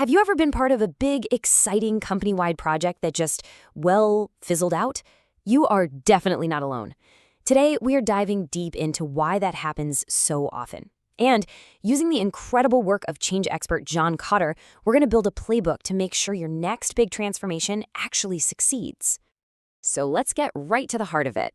Have you ever been part of a big, exciting company-wide project that just, well, fizzled out? You are definitely not alone. Today, we are diving deep into why that happens so often. And using the incredible work of change expert John Kotter, we're going to build a playbook to make sure your next big transformation actually succeeds. So let's get right to the heart of it.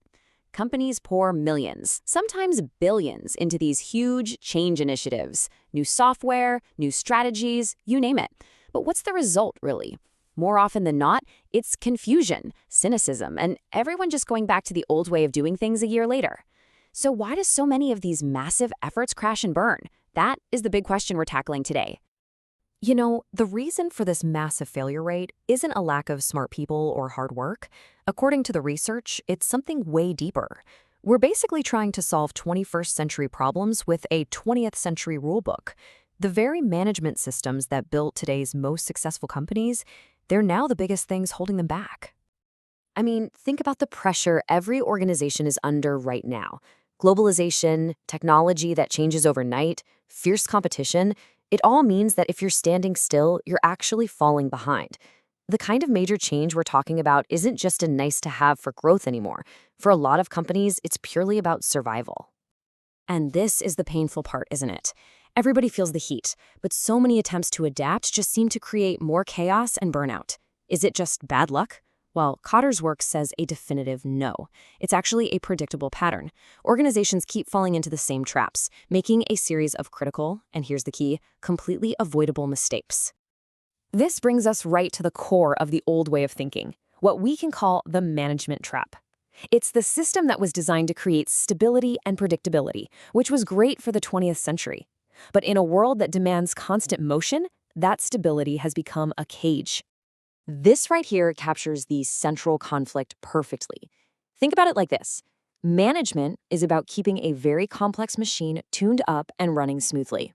Companies pour millions, sometimes billions, into these huge change initiatives. New software, new strategies, you name it. But what's the result, really? More often than not, it's confusion, cynicism, and everyone just going back to the old way of doing things a year later. So why do so many of these massive efforts crash and burn? That is the big question we're tackling today. You know, the reason for this massive failure rate isn't a lack of smart people or hard work. According to the research, it's something way deeper. We're basically trying to solve 21st century problems with a 20th century rulebook. The very management systems that built today's most successful companies, they're now the biggest things holding them back. I mean, think about the pressure every organization is under right now. Globalization, technology that changes overnight, fierce competition. It all means that if you're standing still, you're actually falling behind. The kind of major change we're talking about isn't just a nice-to-have for growth anymore. For a lot of companies, it's purely about survival. And this is the painful part, isn't it? Everybody feels the heat, but so many attempts to adapt just seem to create more chaos and burnout. Is it just bad luck? Well, Kotter's work says a definitive no. It's actually a predictable pattern. Organizations keep falling into the same traps, making a series of critical, and here's the key, completely avoidable mistakes. This brings us right to the core of the old way of thinking, what we can call the management trap. It's the system that was designed to create stability and predictability, which was great for the 20th century. But in a world that demands constant motion, that stability has become a cage. This right here captures the central conflict perfectly. Think about it like this. Management is about keeping a very complex machine tuned up and running smoothly.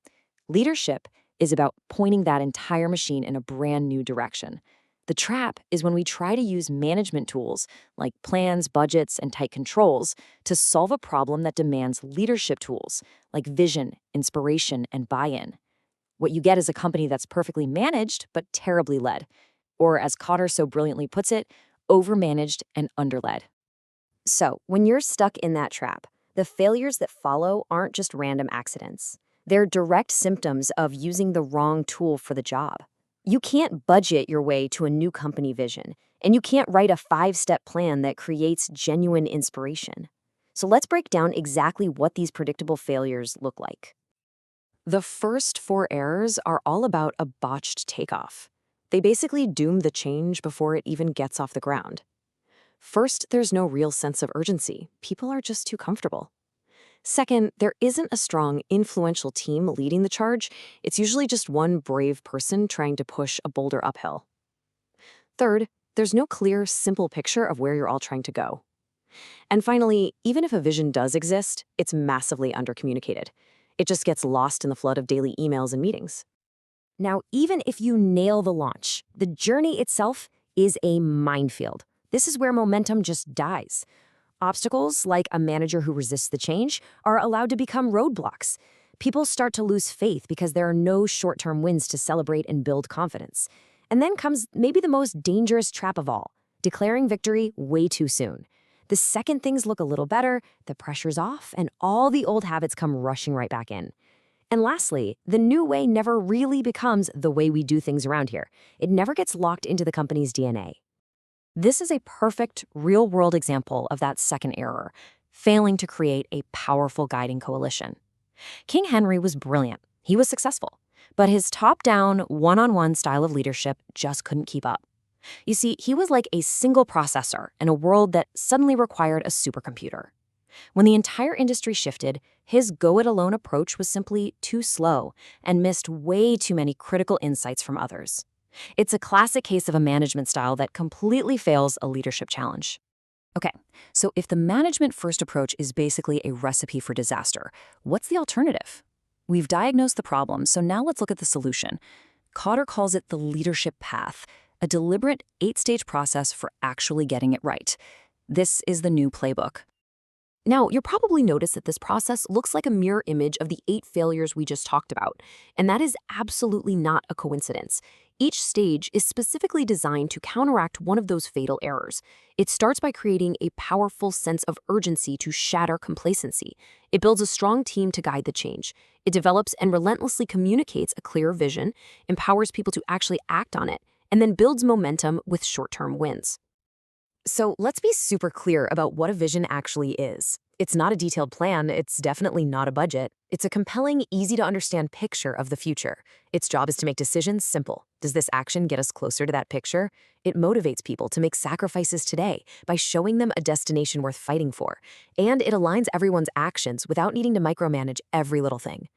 Leadership is about pointing that entire machine in a brand new direction. The trap is when we try to use management tools like plans, budgets, and tight controls to solve a problem that demands leadership tools like vision, inspiration, and buy-in. What you get is a company that's perfectly managed but terribly led. Or as Kotter so brilliantly puts it, overmanaged and underled. So, when you're stuck in that trap, the failures that follow aren't just random accidents. They're direct symptoms of using the wrong tool for the job. You can't budget your way to a new company vision, and you can't write a 5-step plan that creates genuine inspiration. So let's break down exactly what these predictable failures look like. The first 4 errors are all about a botched takeoff. They basically doom the change before it even gets off the ground. First, there's no real sense of urgency. People are just too comfortable. Second, there isn't a strong, influential team leading the charge. It's usually just one brave person trying to push a boulder uphill. Third, there's no clear, simple picture of where you're all trying to go. And finally, even if a vision does exist, it's massively undercommunicated. It just gets lost in the flood of daily emails and meetings. Now, even if you nail the launch, the journey itself is a minefield. This is where momentum just dies. Obstacles, like a manager who resists the change, are allowed to become roadblocks. People start to lose faith because there are no short-term wins to celebrate and build confidence. And then comes maybe the most dangerous trap of all, declaring victory way too soon. The second things look a little better, the pressure's off, and all the old habits come rushing right back in. And lastly, the new way never really becomes the way we do things around here. It never gets locked into the company's DNA. This is a perfect, real-world example of that second error, failing to create a powerful guiding coalition. King Henry was brilliant. He was successful. But his top-down, one-on-one style of leadership just couldn't keep up. You see, he was like a single processor in a world that suddenly required a supercomputer. When the entire industry shifted, his go-it-alone approach was simply too slow and missed way too many critical insights from others. It's a classic case of a management style that completely fails a leadership challenge. Okay, so if the management-first approach is basically a recipe for disaster, what's the alternative? We've diagnosed the problem, so now let's look at the solution. Kotter calls it the leadership path, a deliberate 8-stage process for actually getting it right. This is the new playbook. Now, you'll probably notice that this process looks like a mirror image of the 8 failures we just talked about, and that is absolutely not a coincidence. Each stage is specifically designed to counteract one of those fatal errors. It starts by creating a powerful sense of urgency to shatter complacency. It builds a strong team to guide the change. It develops and relentlessly communicates a clear vision, empowers people to actually act on it, and then builds momentum with short-term wins. So let's be super clear about what a vision actually is. It's not a detailed plan, it's definitely not a budget. It's a compelling, easy to understand picture of the future. Its job is to make decisions simple. Does this action get us closer to that picture? It motivates people to make sacrifices today by showing them a destination worth fighting for. And it aligns everyone's actions without needing to micromanage every little thing.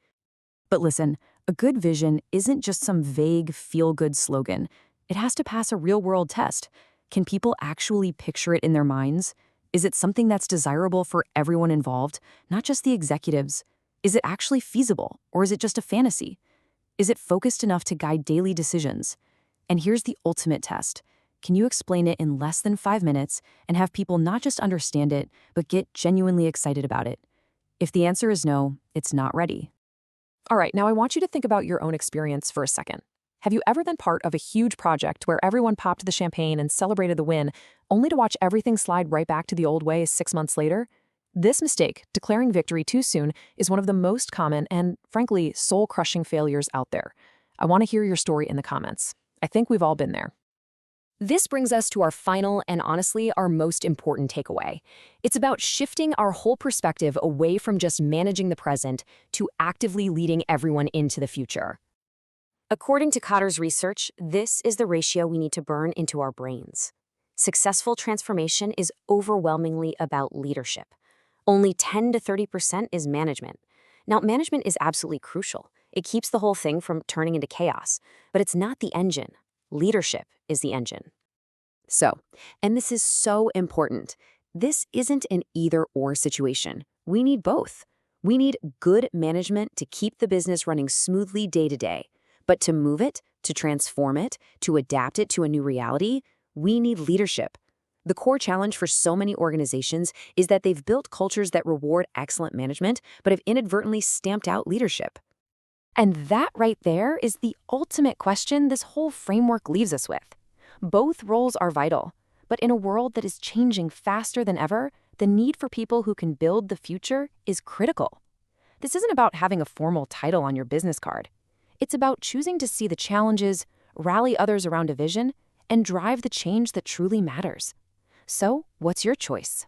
But listen, a good vision isn't just some vague, feel-good slogan. It has to pass a real-world test. Can people actually picture it in their minds? Is it something that's desirable for everyone involved, not just the executives? Is it actually feasible, or is it just a fantasy? Is it focused enough to guide daily decisions? And here's the ultimate test. Can you explain it in less than 5 minutes and have people not just understand it, but get genuinely excited about it? If the answer is no, it's not ready. All right, now I want you to think about your own experience for a second. Have you ever been part of a huge project where everyone popped the champagne and celebrated the win, only to watch everything slide right back to the old way 6 months later? This mistake, declaring victory too soon, is one of the most common and, frankly, soul-crushing failures out there. I want to hear your story in the comments. I think we've all been there. This brings us to our final and honestly our most important takeaway. It's about shifting our whole perspective away from just managing the present to actively leading everyone into the future. According to Kotter's research, this is the ratio we need to burn into our brains. Successful transformation is overwhelmingly about leadership. Only 10 to 30% is management. Now, management is absolutely crucial. It keeps the whole thing from turning into chaos, but it's not the engine. Leadership is the engine. So, and this is so important, this isn't an either-or situation. We need both. We need good management to keep the business running smoothly day to day. But to move it, to transform it, to adapt it to a new reality, we need leadership. The core challenge for so many organizations is that they've built cultures that reward excellent management, but have inadvertently stamped out leadership. And that right there is the ultimate question this whole framework leaves us with. Both roles are vital, but in a world that is changing faster than ever, the need for people who can build the future is critical. This isn't about having a formal title on your business card. It's about choosing to see the challenges, rally others around a vision, and drive the change that truly matters. So, what's your choice?